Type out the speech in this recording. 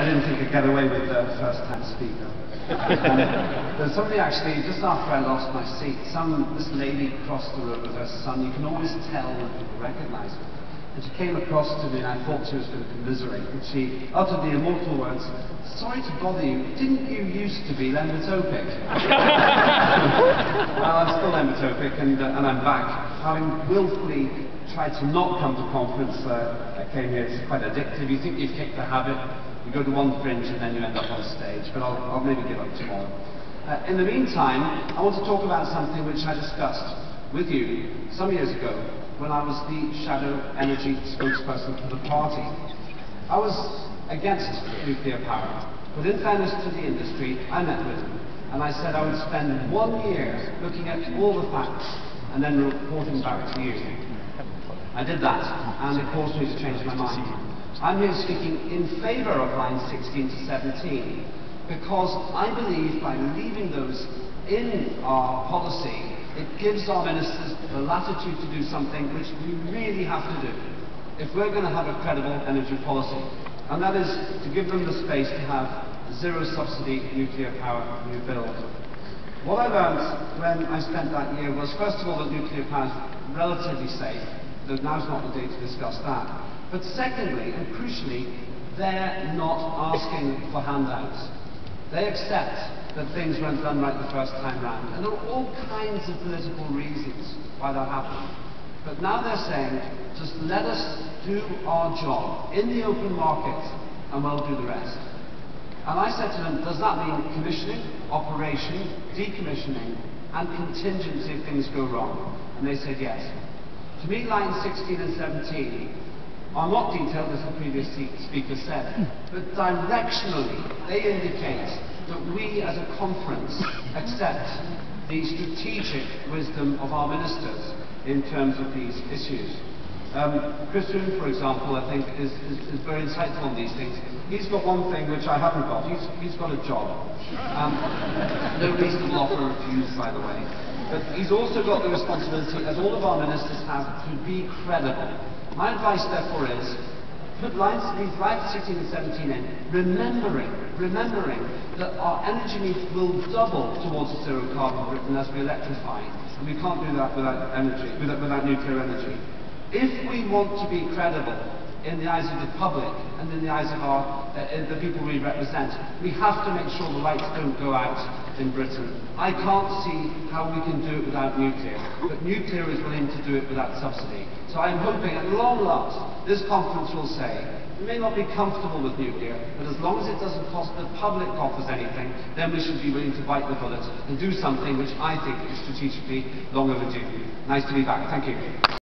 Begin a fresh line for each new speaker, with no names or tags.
didn't think I'd get away with the first-time speaker. There's somebody actually, just after I lost my seat, this lady crossed the road with her son. You can always tell when people recognize her. And she came across to me and I thought she was going to commiserate, but she uttered the immortal words, "Sorry to bother you, didn't you used to be Lembit Opik?" Well, I'm still Lembit Opik and I'm back. Having willfully tried to not come to conference, I came here. It's quite addictive. You think you've kicked the habit, you go to one fringe and then you end up on stage, but I'll maybe give up tomorrow. In the meantime, I want to talk about something which I discussed with you some years ago when I was the shadow energy spokesperson for the party. I was against nuclear power, but in fairness to the industry, I met with them, and I said I would spend 1 year looking at all the facts and then reporting back to you. I did that, and it caused me to change my mind. I'm here speaking in favour of lines 16 to 17, because I believe by leaving those in our policy, it gives our ministers the latitude to do something which we really have to do if we're going to have a credible energy policy, and that is to give them the space to have zero subsidy nuclear power new build. What I learned when I spent that year was, first of all, that nuclear power is relatively safe, though now's not the day to discuss that. But secondly, and crucially, they're not asking for handouts. They accept that things weren't done right the first time round, and there are all kinds of political reasons why that happened. But now they're saying, just let us do our job in the open market, and we'll do the rest. And I said to them, does that mean commissioning, operation, decommissioning, and contingency if things go wrong? And they said yes. To me, lines 16 and 17 are not detailed, as the previous speaker said, but directionally they indicate that we as a conference accept the strategic wisdom of our ministers in terms of these issues. Chris Roon, for example, I think is very insightful on these things. He's got one thing which I haven't got. He's got a job. No reasonable offer refused, by the way. But he's also got the responsibility, as all of our ministers have, to be credible. My advice, therefore, is put these lines 16 and 17 in, remembering that our energy needs will double towards a zero-carbon Britain as we electrify, and we can't do that without nuclear energy. If we want to be credible in the eyes of the public and in the eyes of the people we represent, we have to make sure the lights don't go out in Britain. I can't see how we can do it without nuclear, but nuclear is willing to do it without subsidy. So I'm hoping at long last this conference will say, we may not be comfortable with nuclear, but as long as it doesn't cost the public coffers anything, then we should be willing to bite the bullet and do something which I think is strategically long overdue. Nice to be back. Thank you.